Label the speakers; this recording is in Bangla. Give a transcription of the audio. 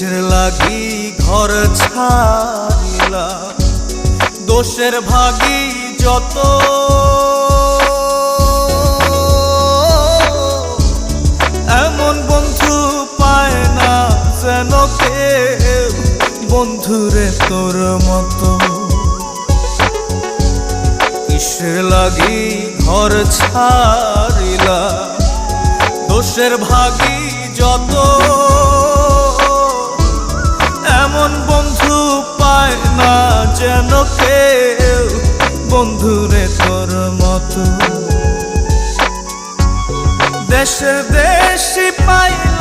Speaker 1: কিসের লাগি ঘর ছাড়িলা, দোষের ভাগী যত, এমন বন্ধু পায় না যেন কেউ, বন্ধুরে তোর মতো। কিসের লাগি ঘর ছাড়িলা, দোষের ভাগী যত, এমন বন্ধু পায় না যেন কেউ, বন্ধুরে তোর মতো। দেশে দেশি পাইলা